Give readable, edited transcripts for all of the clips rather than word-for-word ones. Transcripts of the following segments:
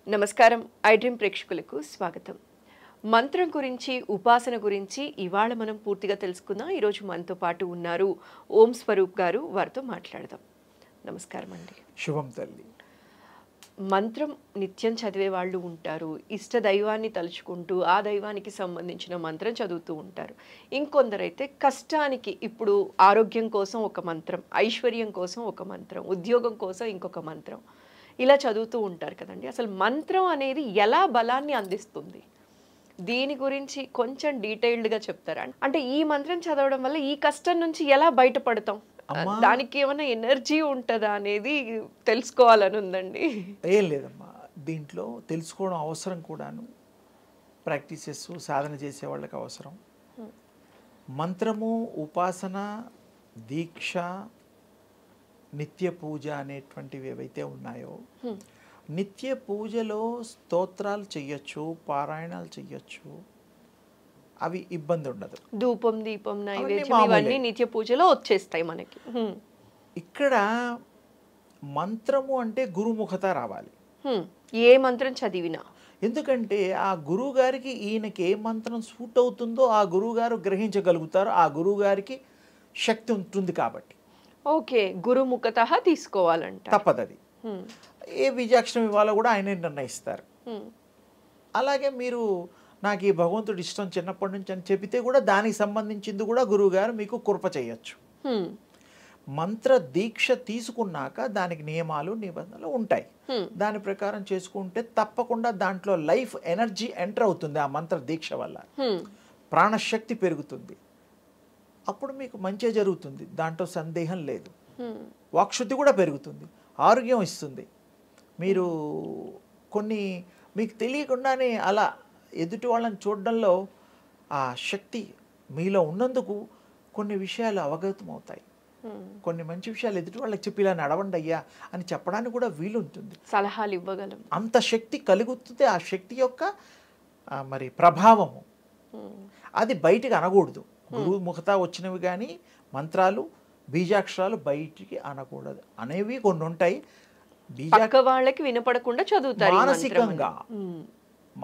నమస్కారం. I dream ప్రేక్షకులకు స్వాగతం. మంత్రం గురించి, ఉపాసన గురించి ఇవాళ మనం పూర్తిగా తెలుసుకుందాం. ఈరోజు మనతో పాటు ఉన్నారు ఓం స్వరూప్ గారు. వారితో మాట్లాడదాం. నమస్కారం అండి. శుభం తల్లి. మంత్రం నిత్యం చదివే వాళ్ళు ఉంటారు. ఇష్ట దైవాన్ని తలుచుకుంటూ ఆ దైవానికి సంబంధించిన మంత్రం చదువుతూ ఉంటారు. ఇంకొందరైతే కష్టానికి, ఇప్పుడు ఆరోగ్యం కోసం ఒక మంత్రం, ఐశ్వర్యం కోసం ఒక మంత్రం, ఉద్యోగం కోసం ఇంకొక మంత్రం, ఇలా చదువుతూ ఉంటారు కదండి. అసలు మంత్రం అనేది ఎలా బలాన్ని అందిస్తుంది? దీని గురించి కొంచెం డీటెయిల్డ్గా చెప్తారా? అంటే ఈ మంత్రం చదవడం వల్ల ఈ కష్టం నుంచి ఎలా బయటపడతాం, దానికి ఏమైనా ఎనర్జీ ఉంటుందా అనేది తెలుసుకోవాలని ఉందండి. ఏం లేదమ్మా, దీంట్లో తెలుసుకోవడం అవసరం కూడాను. ప్రాక్టీసెస్ సాధన చేసే వాళ్ళకి అవసరం. మంత్రము, ఉపాసన, దీక్ష, నిత్య పూజ అనేటువంటివి ఏవైతే ఉన్నాయో, నిత్య పూజలో స్తోత్రాలు చెయ్యొచ్చు, పారాయణాలు చెయ్యొచ్చు, అవి ఇబ్బంది ఉండదు. ధూపం, దీపం, నైవేద్యం ఇవన్నీ నిత్య పూజలో వచ్చేస్తాయి మనకి. ఇక్కడ మంత్రము అంటే గురుముఖత రావాలి, ఏ మంత్రం చదివినా. ఎందుకంటే ఆ గురువు గారికి ఈయనకి ఏ మంత్రం సూట్ అవుతుందో ఆ గురువు గారు గ్రహించగలుగుతారు, ఆ గురువు గారికి శక్తి ఉంటుంది కాబట్టి. ఓకే, గురుముఖత తీసుకోవాలంట, తప్పదది. ఏ బీజాక్షరం ఇవ్వాలో కూడా ఆయనే నిర్ణయిస్తారు. అలాగే మీరు నాకు ఈ భగవంతుడు ఇష్టం చిన్నప్పటి నుంచి అని చెబితే కూడా దానికి సంబంధించింది కూడా గురువు గారు మీకు కృప చేయొచ్చు. మంత్ర దీక్ష తీసుకున్నాక దానికి నియమాలు, నిబంధనలు ఉంటాయి. దాని ప్రకారం చేసుకుంటే తప్పకుండా దాంట్లో లైఫ్ ఎనర్జీ ఎంటర్ అవుతుంది. ఆ మంత్ర దీక్ష వల్ల ప్రాణశక్తి పెరుగుతుంది. అప్పుడు మీకు మంచి జరుగుతుంది, దాంట్లో సందేహం లేదు. వాక్శుద్ధి కూడా పెరుగుతుంది, ఆరోగ్యం ఇస్తుంది. మీరు కొన్ని మీకు తెలియకుండానే అలా ఎదుటి వాళ్ళని చూడడంలో ఆ శక్తి మీలో ఉన్నందుకు కొన్ని విషయాలు అవగతం అవుతాయి. కొన్ని మంచి విషయాలు ఎదుటి వాళ్ళకి చెప్పి ఇలా నడవండి అయ్యా అని చెప్పడానికి కూడా వీలుంటుంది, సలహాలు ఇవ్వగలం. అంత శక్తి కలుగుతుంది. ఆ శక్తి యొక్క మరి ప్రభావము అది బయటికి అనకూడదు. గురువు ముఖత వచ్చినవి కానీ మంత్రాలు, బీజాక్షరాలు బయటికి అనకూడదు అనేవి కొన్ని ఉంటాయి. వాళ్ళకి వినపడకుండా చదువుతారు.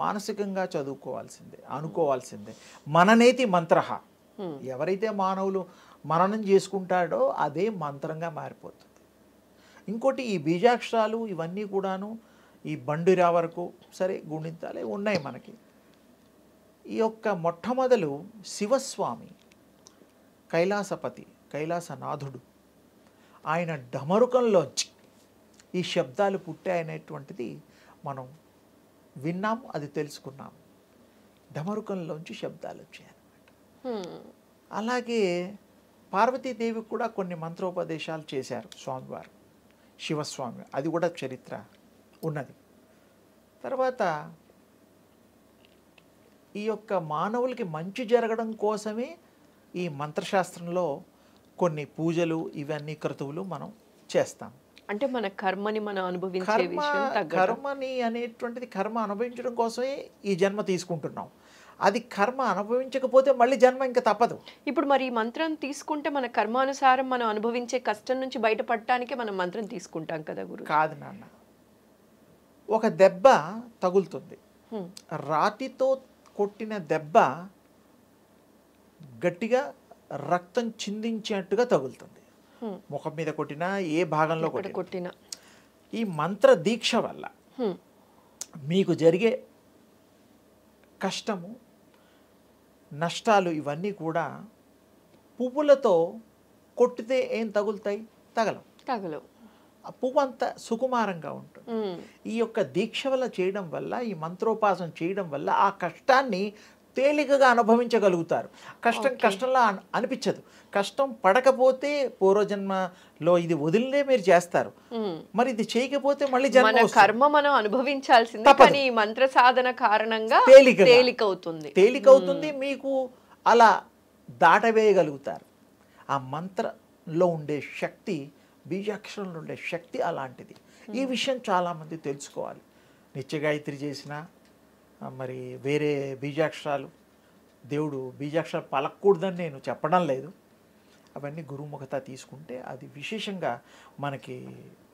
మానసికంగా చదువుకోవాల్సిందే, అనుకోవాల్సిందే. మననేతి మంత్ర, ఎవరైతే మానవులు మననం చేసుకుంటాడో అదే మంత్రంగా మారిపోతుంది. ఇంకోటి ఈ బీజాక్షరాలు ఇవన్నీ కూడాను ఈ బండిరా వరకు సరే గుణింతాలే ఉన్నాయి మనకి. ఈ యొక్క మొట్టమొదలు శివస్వామి, కైలాసపతి, కైలాసనాథుడు, ఆయన డమరుకంలోంచి ఈ శబ్దాలు పుట్టాయనేటువంటిది మనం విన్నాం, అది తెలుసుకున్నాం. డమరుకంలోంచి శబ్దాలు వచ్చాయన్నమాట. అలాగే పార్వతీదేవికి కూడా కొన్ని మంత్రోపదేశాలు చేశారు స్వామివారు, శివస్వామి, అది కూడా చరిత్ర ఉన్నది. తర్వాత ఈ యొక్క మానవులకి మంచి జరగడం కోసమే ఈ మంత్రశాస్త్రంలో కొన్ని పూజలు, ఇవన్నీ క్రతువులు మనం చేస్తాం. అంటే మన కర్మని మనం అనుభవించే విషయం తగ్గడం. కర్మని అనేటువంటిది కర్మ అనుభవించడం కోసమే ఈ జన్మ తీసుకుంటున్నాం. అది కర్మ అనుభవించకపోతే మళ్ళీ జన్మ ఇంకా తప్పదు. ఇప్పుడు మరి ఈ మంత్రం తీసుకుంటే మన కర్మానుసారం మనం అనుభవించే కష్టం నుంచి బయటపడటానికే మనం మంత్రం తీసుకుంటాం కదా గురు? కాదు నాన్న, ఒక దెబ్బ తగులుతుంది, రాతితో కొట్టిన దెబ్బ గట్టిగా రక్తం చిందించేట్టుగా తగులుతుంది. ముఖం మీద కొట్టినా, ఏ భాగంలో కొట్టినా. ఈ మంత్ర దీక్ష వల్ల మీకు జరిగే కష్టము, నష్టాలు ఇవన్నీ కూడా పువ్వులతో కొట్టితే ఏం తగులుతాయి? తగలవు. ఆ పువ్వు అంతా సుకుమారంగా ఉంటుంది. ఈ యొక్క దీక్ష వల్ల చేయడం వల్ల, ఈ మంత్రోపాసన చేయడం వల్ల ఆ కష్టాన్ని తేలికగా అనుభవించగలుగుతారు. కష్టంలా అనిపించదు. కష్టం పడకపోతే పూర్వజన్మలో ఇది వదిలినే మీరు చేస్తారు, మరి ఇది చేయకపోతే మళ్ళీ జన్మ కర్మ మనం అనుభవించాల్సిందే. కానీ మంత్ర సాధన కారణంగా తేలికవుతుంది. మీకు అలా దాటవేయగలుగుతారు. ఆ మంత్రంలో ఉండే శక్తి, బీజాక్షరంలో ఉండే శక్తి అలాంటిది. ఈ విషయం చాలామంది తెలుసుకోవాలి. నిత్యగాయత్రి చేసిన, మరి వేరే బీజాక్షరాలు, దేవుడు బీజాక్షరాలు పలకూడదని నేను చెప్పడం లేదు, అవన్నీ గురుముఖత తీసుకుంటే అది విశేషంగా మనకి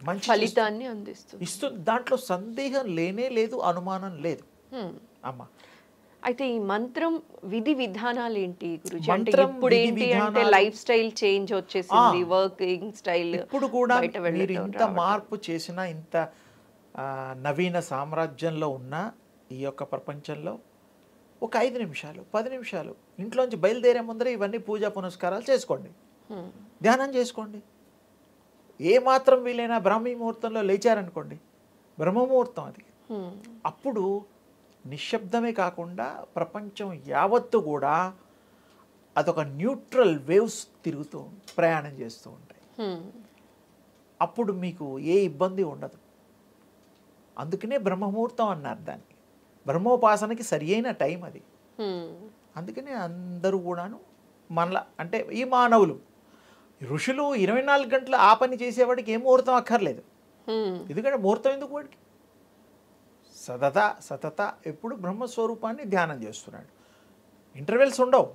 మంచి ఫలితాన్ని అందిస్తుంది. ఇస్తుంది. దాంట్లో సందేహం లేనే లేదు, అనుమానం లేదు అమ్మ. అయితే ఈ మంత్రం విధి విధానాలు ఏంటి గురుజీ? అంటే మంత్రం ఇప్పుడు విధి ఏంటి అంటే విధానాలు- లైఫ్ స్టైల్ చేంజ్ వచ్చేసింది, వర్కింగ్ స్టైల్ ఇప్పుడు కూడా బయట మీరు వెళ్ళటం, ఇంత రావటం. మార్పు చేసినా, ఇంత నవీన సామ్రాజ్యంలో ఉన్న ఈ యొక్క ప్రపంచంలో ఒక 5 నిమిషాలు 10 నిమిషాలు ఇంట్లోంచి బయలుదేరే ముందర ఇవన్నీ పూజా పునస్కారాలు చేసుకోండి, ధ్యానం చేసుకోండి. ఏ మాత్రం వీలైనా బ్రాహ్మీ ముహూర్తంలో లేచారనుకోండి, బ్రహ్మముహూర్తం అది, అప్పుడు నిశ్శబ్దమే కాకుండా ప్రపంచం యావత్తు కూడా అదొక న్యూట్రల్ వేవ్స్ తిరుగుతూ ప్రయాణం చేస్తూ ఉంటాయి. అప్పుడు మీకు ఏ ఇబ్బంది ఉండదు. అందుకనే బ్రహ్మముహూర్తం అన్నారు దాన్ని. బ్రహ్మోపాసనకి సరి అయిన టైం అది. అందుకనే అందరూ కూడాను మనలా అంటే ఈ మానవులు, ఋషులు 24 గంటలు ఆ పని చేసేవాడికి ఏ ముహూర్తం అక్కర్లేదు. ఎందుకంటే ముహూర్తం ఎందుకు వాడికి? సతత ఎప్పుడు బ్రహ్మస్వరూపాన్ని ధ్యానం చేస్తున్నాడు. ఇంటర్వెల్స్ ఉండవు,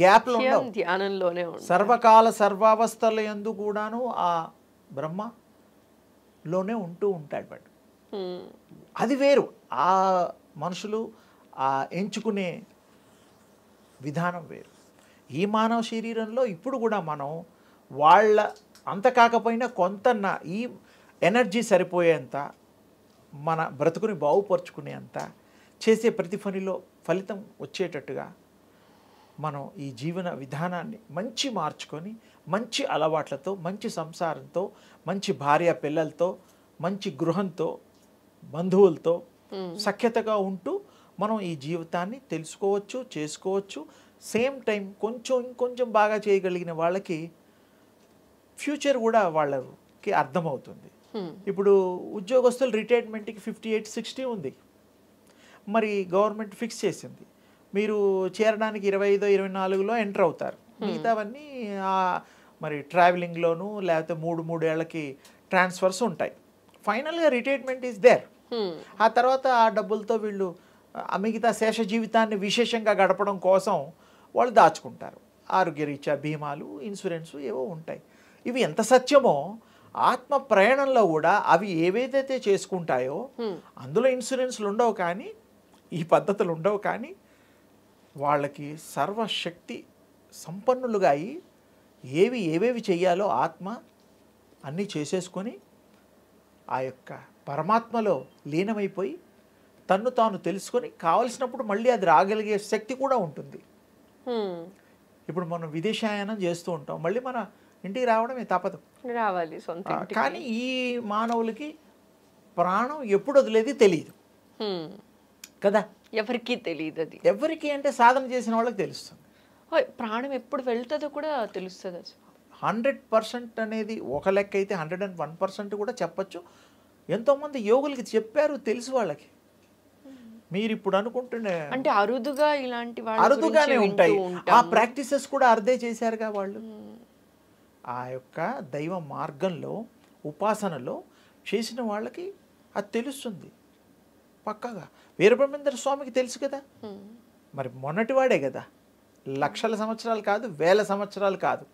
గ్యాప్లు ఉండవు. ధ్యానంలోనే సర్వకాల సర్వావస్థల యందు కూడాను ఆ బ్రహ్మలోనే ఉంటూ ఉంటాడు వాడు. అది వేరు. ఆ మనుషులు ఆ ఎంచుకునే విధానం వేరు. ఈ మానవ శరీరంలో ఇప్పుడు కూడా మనం వాళ్ళ అంత కాకపోయినా కొంత ఈ ఎనర్జీ సరిపోయేంత, మన బ్రతుకుని బాగుపరుచుకునేంత చేసే ప్రతి పనిలో ఫలితం వచ్చేటట్టుగా మనం ఈ జీవన విధానాన్ని మంచి మార్చుకొని, మంచి అలవాట్లతో, మంచి సంసారంతో, మంచి భార్య పిల్లలతో, మంచి గృహంతో, బంధువులతో సఖ్యతగా ఉంటూ మనం ఈ జీవితాన్ని తెలుసుకోవచ్చు, చేసుకోవచ్చు. సేమ్ టైం ఇంకొంచెం బాగా చేయగలిగిన వాళ్ళకి ఫ్యూచర్ కూడా వాళ్ళకి అర్థమవుతుంది. ఇప్పుడు ఉద్యోగస్తులు రిటైర్మెంట్కి 58, 60 ఉంది. మరి గవర్నమెంట్ ఫిక్స్ చేసింది, మీరు చేరడానికి 25, 24లో ఎంటర్ అవుతారు. మిగతావన్నీ మరి ట్రావెలింగ్లోనూ లేకపోతే 3 ఏళ్ళకి ట్రాన్స్ఫర్స్ ఉంటాయి. ఫైనల్గా రిటైర్మెంట్ ఈజ్ దేర్. ఆ తర్వాత ఆ డబ్బులతో వీళ్ళు మిగతా శేష జీవితాన్ని విశేషంగా గడపడం కోసం వాళ్ళు దాచుకుంటారు. ఆరోగ్యరీత్యా బీమాలు, ఇన్సూరెన్సు ఏవో ఉంటాయి. ఇవి ఎంత సత్యమో ఆత్మ ప్రయాణంలో కూడా అవి ఏవైతే చేసుకుంటాయో అందులో ఇన్సూరెన్స్లు ఉండవు, కానీ ఈ పద్ధతులు ఉండవు. కానీ వాళ్ళకి సర్వశక్తి సంపన్నులుగా అయి ఏవేవి చెయ్యాలో ఆత్మ అన్నీ చేసేసుకొని ఆ యొక్క పరమాత్మలో లీనమైపోయి తన్ను తాను తెలుసుకొని కావలసినప్పుడు మళ్ళీ అది రాగలిగే శక్తి కూడా ఉంటుంది. ఇప్పుడు మనం విదేశాయనం చేస్తూ ఉంటాం, మళ్ళీ మన ఇంటికి రావడమే తప్పదు, రావాలి సొంత. కానీ ఈ మానవులకి ప్రాణం ఎప్పుడు వదిలేది తెలియదు కదా. ఎవరికి తెలియదు అది. ఎవరికి అంటే సాధన చేసిన వాళ్ళకి తెలుస్తుంది. ప్రాణం ఎప్పుడు వెళ్తుందో కూడా తెలుస్తుంది. 100% అనేది ఒక లెక్క అయితే 101% కూడా చెప్పచ్చు. ఎంతోమంది యోగులకి చెప్పారు, తెలుసు వాళ్ళకి. మీరు ఇప్పుడు అనుకుంటున్న అంటే అరుదుగా ఇలాంటి అరుదుగానే ఉంటాయి. ఆ ప్రాక్టీసెస్ కూడా అర్థే చేశారుగా వాళ్ళు. ఆ యొక్క దైవ మార్గంలో ఉపాసనలో చేసిన వాళ్ళకి అది తెలుస్తుంది పక్కగా. వీరబ్రహ్మేంద్ర స్వామికి తెలుసు కదా, మరి మొన్నటివాడే కదా, లక్షల సంవత్సరాలు కాదు, వేల సంవత్సరాలు కాదు.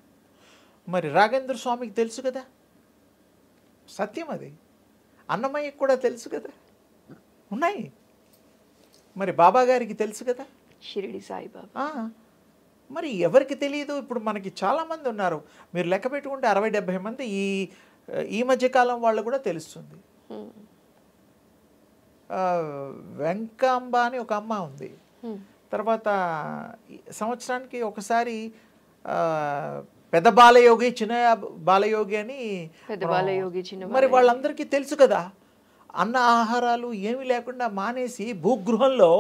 మరి రాఘవేంద్ర స్వామికి తెలుసు కదా, సత్యం అది. అన్నమయ్యకి కూడా తెలుసు కదా, ఉన్నాయి. మరి బాబా గారికి తెలుసు కదా, షిరిడి సాయిబాబా. మరి ఎవరికి తెలియదు? ఇప్పుడు మనకి చాలామంది ఉన్నారు, మీరు లెక్క పెట్టుకుంటే 60-70 మంది ఈ మధ్యకాలం వాళ్ళు కూడా తెలుస్తుంది. వెంకాంబ అని ఒక అమ్మ ఉంది. తర్వాత సంవత్సరానికి ఒకసారి పెద్ద బాలయోగి, చిన్న బాలయోగి అని, మరి వాళ్ళందరికీ తెలుసు కదా. అన్న ఆహారాలు ఏమీ లేకుండా మానేసి భూగృహంలో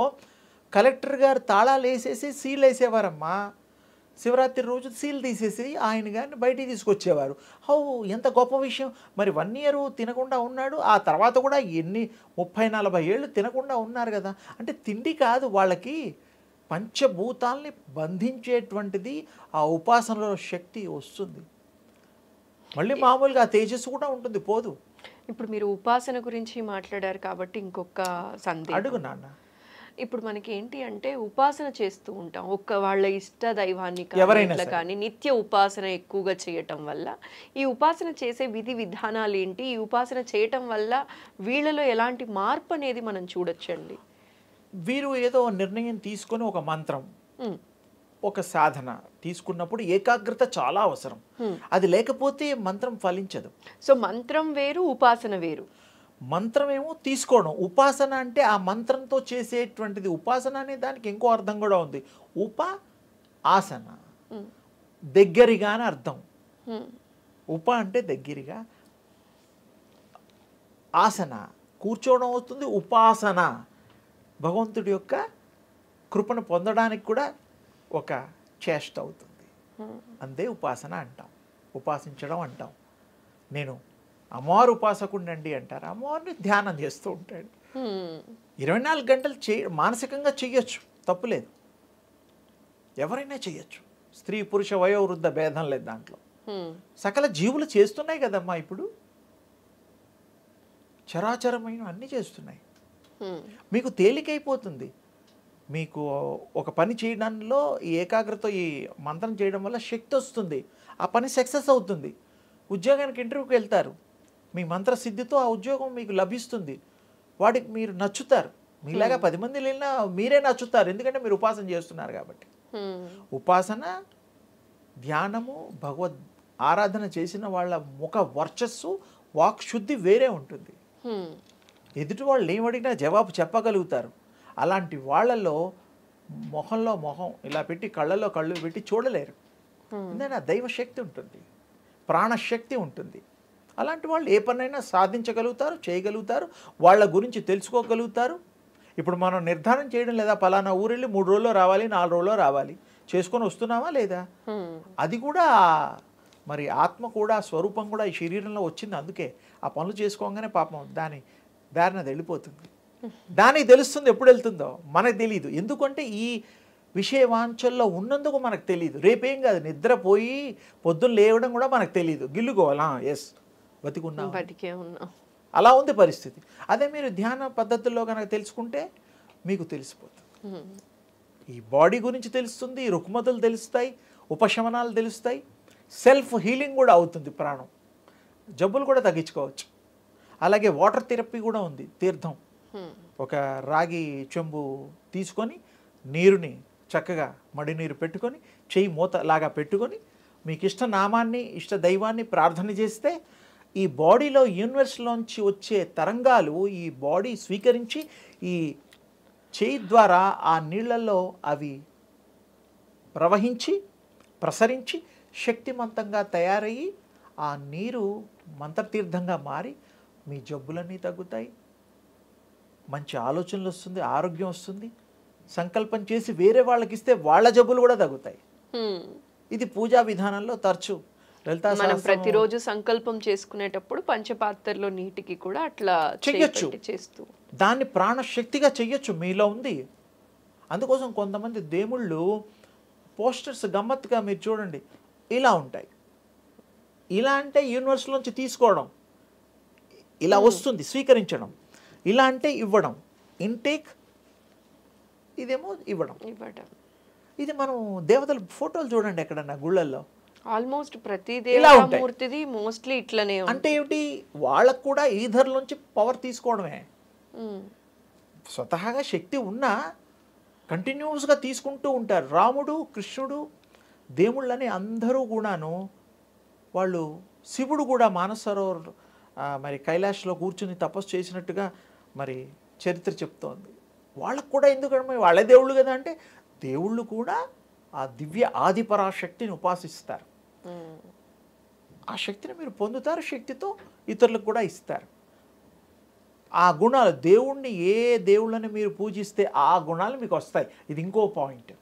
కలెక్టర్ గారు తాళాలు వేసేసి సీల్ వేసేవారమ్మా. శివరాత్రి రోజు సీల్ తీసేసి ఆయన గారిని బయటికి తీసుకొచ్చేవారు. ఎంత గొప్ప విషయం. మరి 1 year తినకుండా ఉన్నాడు, ఆ తర్వాత కూడా 30-40 ఏళ్ళు తినకుండా ఉన్నారు కదా. అంటే తిండి కాదు వాళ్ళకి, పంచభూతాల్ని బంధించేటువంటిది ఆ ఉపాసనలో శక్తి వస్తుంది. మళ్ళీ మామూలుగా ఆ తేజస్సు కూడా ఉంటుంది, పోదు. ఇప్పుడు మీరు ఉపాసన గురించి మాట్లాడారు కాబట్టి ఇంకొక సందేహం అడుగు నాన్న. ఇప్పుడు మనకి ఏంటి అంటే ఉపాసన చేస్తూ ఉంటాం. వాళ్ళ ఇష్ట దైవాన్ని కానీ, ఎవరైనా ఇట్లా సరే. కానీ నిత్య ఉపాసన ఎక్కువగా చేయటం వల్ల ఈ ఉపాసన చేసే విధి విధానాలు ఏంటి? ఈ ఉపాసన చేయటం వల్ల వీళ్ళలో ఎలాంటి మార్పు అనేది మనం చూడొచ్చండి? వీరు ఏదో నిర్ణయం తీసుకొని ఒక మంత్రం, హ్మ్. ఒక సాధన తీసుకున్నప్పుడు ఏకాగ్రత చాలా అవసరం. అది లేకపోతే మంత్రం ఫలించదు. సో మంత్రం వేరు, ఉపాసన వేరు. మంత్రం ఏమో తీసుకోవడం, ఉపాసన అంటే ఆ మంత్రంతో చేసేటువంటిది. ఉపాసన అనే దానికి ఇంకో అర్థం కూడా ఉంది. ఆసన, హ్మ్. దగ్గరగా అని అర్థం. హ్మ్. అంటే దగ్గరగా, ఆసన కూర్చోవడం అవుతుంది. ఉపాసన భగవంతుడి యొక్క కృపను పొందడానికి కూడా ఒక చేష్ట అవుతుంది. అంతే ఉపాసన అంటాం, ఉపాసించడం అంటాం. నేను అమ్మవారు ఉపాసకుడినండి అంటారు. అమ్మవారిని ధ్యానం చేస్తూ ఉంటాడు. 24 గంటలు మానసికంగా చెయ్యొచ్చు, తప్పులేదు. ఎవరైనా చెయ్యొచ్చు. స్త్రీ పురుష వయోవృద్ధ భేదం లేదు దాంట్లో. సకల జీవులు చేస్తున్నాయి కదమ్మా. ఇప్పుడు చరాచరమైన అన్నీ చేస్తున్నాయి. మీకు తేలికైపోతుంది. మీకు ఒక పని చేయడంలో ఈ ఏకాగ్రత, ఈ మంత్రం చేయడం వల్ల శక్తి వస్తుంది. ఆ పని సక్సెస్ అవుతుంది. ఉద్యోగానికి ఇంటర్వ్యూకి వెళ్తారు, మీ మంత్రసిద్ధితో ఆ ఉద్యోగం మీకు లభిస్తుంది. వాడికి మీరు నచ్చుతారు. మీలాగా 10 మంది వెళ్ళినా మీరే నచ్చుతారు, ఎందుకంటే మీరు ఉపాసన చేస్తున్నారు కాబట్టి. ఉపాసన, ధ్యానము, భగవద్ ఆరాధన చేసిన వాళ్ళ ముఖ వర్చస్సు, వాక్ శుద్ధి వేరే ఉంటుంది. ఎదుటి వాళ్ళు ఏమడిగినా జవాబు చెప్పగలుగుతారు. అలాంటి వాళ్ళల్లో మొహంలో మొహం ఇలా పెట్టి, కళ్ళలో కళ్ళు పెట్టి చూడలేరు. ఎందుకంటే ఆ దైవశక్తి ఉంటుంది, ప్రాణశక్తి ఉంటుంది. అలాంటి వాళ్ళు ఏ పనైనా సాధించగలుగుతారు, చేయగలుగుతారు, వాళ్ళ గురించి తెలుసుకోగలుగుతారు. ఇప్పుడు మనం నిర్ధారణ చేయడం లేదా, పలానా ఊరెళ్ళి 3 రోజుల్లో రావాలి, 4 రోజుల్లో రావాలి, చేసుకొని వస్తున్నామా లేదా? అది కూడా మరి ఆత్మ కూడా, స్వరూపం కూడా ఈ శరీరంలో వచ్చింది. అందుకే ఆ పనులు చేసుకోగానే పాపం దాని దారిన అది వెళ్ళిపోతుంది. దానికి తెలుస్తుంది ఎప్పుడు వెళ్తుందో మనకు తెలియదు. ఎందుకంటే ఈ విషయవాంఛల్లో ఉన్నందుకు మనకు తెలియదు. రేపేం కాదు, నిద్రపోయి పొద్దున్న లేవడం కూడా మనకు తెలియదు. గిల్లుకోవాలా, ఎస్ బతికే ఉన్నాం, అలా ఉంది పరిస్థితి. అదే మీరు ధ్యాన పద్ధతుల్లో కనుక తెలుసుకుంటే మీకు తెలిసిపోతుంది. ఈ బాడీ గురించి తెలుస్తుంది, రుగ్మతలు తెలుస్తాయి, ఉపశమనాలు తెలుస్తాయి, సెల్ఫ్ హీలింగ్ కూడా అవుతుంది. ప్రాణం జబ్బులు కూడా తగ్గించుకోవచ్చు. అలాగే వాటర్ థెరపీ కూడా ఉంది. తీర్థం, ఒక రాగి చెంబు తీసుకొని నీరుని చక్కగా మడి నీరు పెట్టుకొని, చెయ్యి మూత లాగా పెట్టుకొని, మీకు ఇష్ట నామాన్ని, ఇష్ట దైవాన్ని ప్రార్థన చేస్తే ఈ బాడీలో యూనివర్స్లోంచి వచ్చే తరంగాలు ఈ బాడీ స్వీకరించి ఈ చేయి ద్వారా ఆ నీళ్లలో అవి ప్రవహించి, ప్రసరించి, శక్తిమంతంగా తయారయ్యి ఆ నీరు మంత్రతీర్థంగా మారి మీ జబ్బులన్నీ తగ్గుతాయి, మంచి ఆలోచనలు వస్తుంది, ఆరోగ్యం వస్తుంది. సంకల్పం చేసి వేరే వాళ్ళకి ఇస్తే వాళ్ళ జబ్బులు కూడా తగ్గుతాయి. ఇది పూజా విధానంలో తరచు మనం ప్రతిరోజు సంకల్పం చేసుకునేటప్పుడు పంచపాత్రలో నీటికి కూడా అట్లా చెయ్యొచ్చు. చేస్తూ దాన్ని ప్రాణశక్తిగా చెయ్యొచ్చు, మీలో ఉంది. అందుకోసం కొంతమంది దేవుళ్ళు పోస్టర్స్ గమ్మత్తుగా మీరు చూడండి ఇలా ఉంటాయి. ఇలా అంటే యూనివర్స్లోంచి తీసుకోవడం, ఇలా వస్తుంది స్వీకరించడం. ఇలా అంటే ఇవ్వడం, ఇంటేక్, ఇదేమో ఇవ్వడం. ఇది మనం దేవతల ఫోటోలు చూడండి ఎక్కడన్నా గుళ్ళల్లో, ఆల్మోస్ట్ ప్రతి దేవతామూర్తిది మోస్ట్లీ ఇట్లనే. అంటే ఏమిటి, వాళ్ళకు కూడా ఈధర్లోంచి పవర్ తీసుకోవడమే. స్వతహాగా శక్తి ఉన్నా కంటిన్యూస్గా తీసుకుంటూ ఉంటారు. రాముడు, కృష్ణుడు, దేవుళ్ళని అందరూ కూడాను, వాళ్ళు శివుడు కూడా మానసరోవర్ మరి కైలాష్లో కూర్చుని తపస్సు చేసినట్టుగా మరి చరిత్ర చెప్తోంది. వాళ్ళకు కూడా ఎందుకంటే వాళ్ళే దేవుళ్ళు కదా, అంటే దేవుళ్ళు కూడా ఆ దివ్య ఆదిపరాశక్తిని ఉపాసిస్తారు. ఆ శక్తిని మీరు పొందుతారు, శక్తితో ఇతరులకు కూడా ఇస్తారు. ఆ గుణాలు, దేవుణ్ణి ఏ దేవుళ్ళని మీరు పూజిస్తే ఆ గుణాలు మీకు వస్తాయి. ఇది ఇంకో పాయింట్.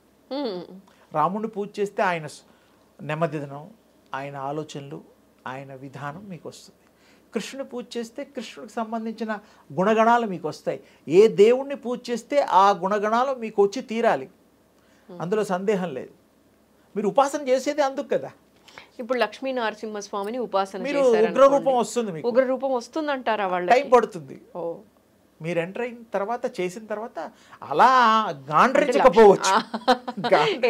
రాముడిని పూజ చేస్తే ఆయన నెమ్మదిదనం, ఆయన ఆలోచనలు, ఆయన విధానం మీకు వస్తుంది. కృష్ణుని పూజ చేస్తే కృష్ణుడికి సంబంధించిన గుణగణాలు మీకు వస్తాయి. ఏ దేవుణ్ణి పూజ చేస్తే ఆ గుణగణాలు మీకు వచ్చి తీరాలి, అందులో సందేహం లేదు. మీరు ఉపాసన చేసేది అందుకు కదా. ఇప్పుడు లక్ష్మీ నరసింహస్వామిని ఉపాసన మీరు ఉగ్రరూపం వస్తుంది, మీకు ఉగ్రరూపం వస్తుందంటారా? వాళ్ళ టైం పడుతుంది. మీరు ఎంటర్ అయిన తర్వాత చేసిన తర్వాత అలా గాండ్రించకపోవచ్చు.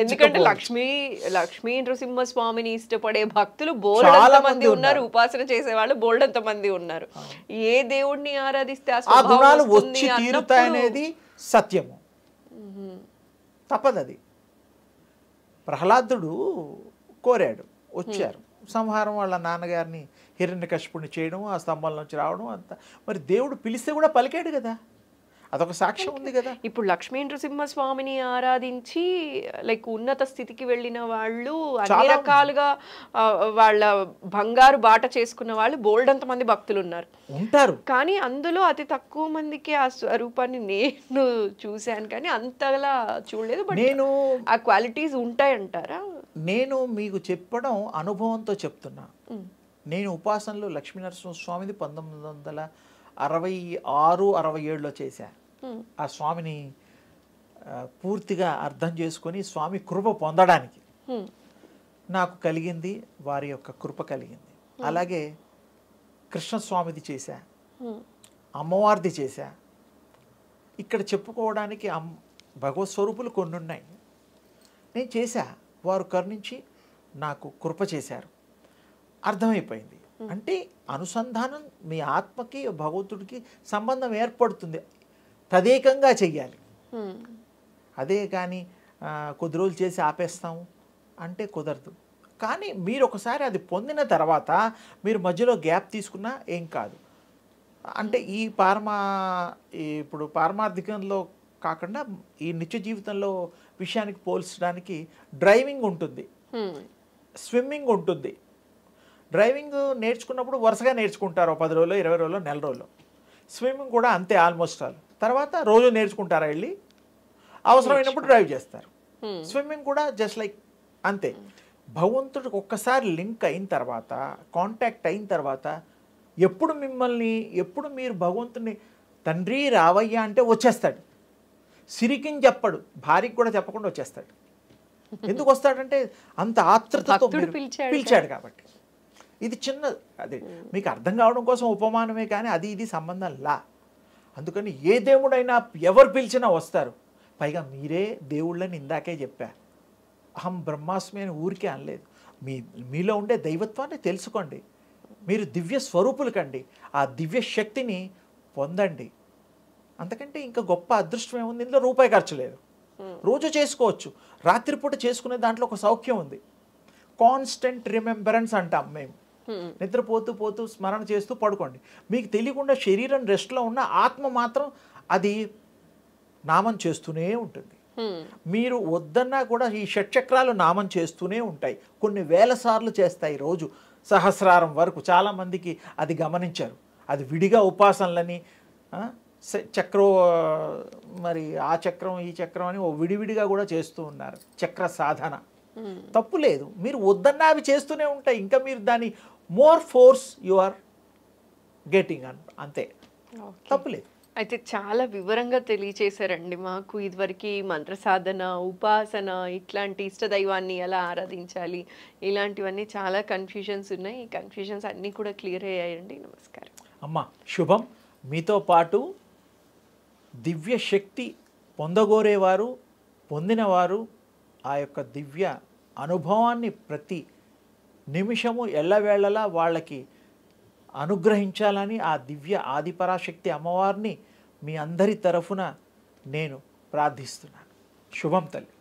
ఎందుకంటే లక్ష్మీ నృసింహస్వామిని ఇష్టపడే భక్తులు చాలా బోల్డంత మంది మంది ఉన్నారు, ఉన్నారు. ఉపాసన చేసేవాళ్ళు బోల్డంత మంది ఉన్నారు. ఏ దేవుణ్ణి ఆరాధిస్తే ఆ ఆ స్వభావం గుణాలు వస్తుంది వచ్చి అన్నప్పుడు తీరుతాయనేది సత్యము, తప్పదది. ప్రహ్లాదుడు కోరాడు, వచ్చారు, సంహారం వాళ్ళ నాన్నగారిని హిరణ్యకశిపుణ్ణి చేయడం, ఆ స్తంభం నుంచి రావడం అంతా. మరి దేవుడు పిలిస్తే కూడా పలికాడు కదా, అదొక సాక్ష్యం ఉంది కదా. ఇప్పుడు లక్ష్మీ నృసింహస్వామిని ఆరాధించి లైక్ ఉన్నత స్థితికి వెళ్ళిన వాళ్ళు అన్ని చాలా రకాలుగా వాళ్ళ బంగారు బాట చేసుకున్న వాళ్ళు బోల్డంత మంది భక్తులు ఉన్నారు. ఉంటారు. కానీ అందులో అతి తక్కువ మందికి ఆ స్వరూపాన్ని నేను చూశాను, కానీ అంతలా చూడలేదు. బట్ నేను ఆ క్వాలిటీస్ ఉంటాయంటారా? నేను మీకు చెప్పడం అనుభవంతో చెప్తున్నా. నేను ఉపాసనలో లక్ష్మీనరసింహస్వామిది 1966-67లో చేశాను. ఆ స్వామిని పూర్తిగా అర్థం చేసుకొని స్వామి కృప పొందడానికి నాకు కలిగింది, వారి యొక్క కృప కలిగింది. అలాగే కృష్ణస్వామిది చేశా, అమ్మవారిది చేశా. ఇక్కడ చెప్పుకోవడానికి భగవత్ స్వరూపులు కొన్ని ఉన్నాయి. నేను చేశా, వారు కరుణించి నాకు కృప చేశారు. అర్థమైపోయింది. అంటే అనుసంధానం మీ ఆత్మకి భగవంతుడికి సంబంధం ఏర్పడుతుంది, తదేకంగా చెయ్యాలి. అదే కానీ కొద్ది రోజులు చేసి ఆపేస్తాము అంటే కుదరదు. కానీ మీరు ఒకసారి అది పొందిన తర్వాత మీరు మధ్యలో గ్యాప్ తీసుకున్నా ఏం కాదు. అంటే ఇప్పుడు పారమార్థికంలో కాకుండా ఈ నిత్య జీవితంలో విషయానికి పోల్చడానికి డ్రైవింగ్ ఉంటుంది, స్విమ్మింగ్ ఉంటుంది. డ్రైవింగ్ నేర్చుకున్నప్పుడు వరుసగా నేర్చుకుంటారు, 10 రోజులు, 20 రోజులు, నెల రోజులు. స్విమ్మింగ్ కూడా అంతే, ఆల్మోస్ట్ ఆల్. తర్వాత రోజు నేర్చుకుంటారా, వెళ్ళి అవసరమైనప్పుడు డ్రైవ్ చేస్తారు. స్విమ్మింగ్ కూడా జస్ట్ లైక్ అంతే. భగవంతుడికి ఒక్కసారి లింక్ అయిన తర్వాత, కాంటాక్ట్ అయిన తర్వాత, ఎప్పుడు మీరు భగవంతుని తండ్రి రావయ్యా అంటే వచ్చేస్తాడు. సిరికిని చెప్పడు, భార్యకి కూడా చెప్పకుండా వచ్చేస్తాడు. ఎందుకు వస్తాడంటే అంత ఆత్రుతతో పిలిచాడు కాబట్టి. ఇది చిన్న, అదే మీకు అర్థం కావడం కోసం ఉపమానమే, కానీ అది ఇది సంబంధం లా. అందుకని ఏ దేవుడైనా ఎవరు పిలిచినా వస్తారు. పైగా మీరే దేవుళ్ళని ఇందాకే చెప్పా, అహం బ్రహ్మాస్మి అని ఊరికే అనలేదు. మీలో ఉండే దైవత్వాన్ని తెలుసుకోండి, మీరు దివ్య స్వరూపులు కండి, ఆ దివ్య శక్తిని పొందండి. అంతకంటే ఇంకా గొప్ప అదృష్టం ఏముంది? ఇందులో రూపాయి ఖర్చు లేదు, రోజు చేసుకోవచ్చు. రాత్రిపూట చేసుకునే దాంట్లో ఒక సౌఖ్యం ఉంది, కాన్స్టెంట్ రిమెంబరెన్స్ అంటాం మేము. నిద్రపోతూ స్మరణ చేస్తూ పడుకోండి. మీకు తెలియకుండా శరీరం రెస్ట్లో ఉన్న ఆత్మ మాత్రం అది నామం చేస్తూనే ఉంటుంది. మీరు వద్దన్నా కూడా ఈ షట్చక్రాలు నామం చేస్తూనే ఉంటాయి. కొన్ని వేల సార్లు చేస్తాయి, రోజు సహస్రారం వరకు. చాలామందికి అది గమనించారు. అది విడిగా ఉపాసనలని చక్రం, మరి ఆ చక్రం ఈ చక్రం అని విడివిడిగా కూడా చేస్తూ ఉన్నారు. చక్ర సాధన తప్పు లేదు, మీరు వద్దన్నా అవి చేస్తూనే ఉంటాయి. ఇంకా మీరు దాన్ని more force you are getting అంతే, తప్పులేదు. అయితే చాలా వివరంగా తెలియచేశారండి మాకు. ఇదివరకు మంత్ర సాధన, ఉపాసన, ఇట్లాంటి ఇష్టదైవాన్ని ఎలా ఆరాధించాలి, ఇలాంటివన్నీ చాలా కన్ఫ్యూజన్స్ ఉన్నాయి. ఈ కన్ఫ్యూజన్స్ అన్నీ కూడా క్లియర్ అయ్యాయండి. నమస్కారం అమ్మ. శుభం. మీతో పాటు దివ్య శక్తి పొందగోరేవారు, పొందినవారు ఆ యొక్క దివ్య అనుభవాన్ని ప్రతి నిమిషము ఎల్లవేళలా వాళ్ళకి అనుగ్రహించాలని ఆ దివ్య ఆదిపరాశక్తి అమ్మవారిని మీ అందరి తరఫున నేను ప్రార్థిస్తున్నాను. శుభం తల్లి.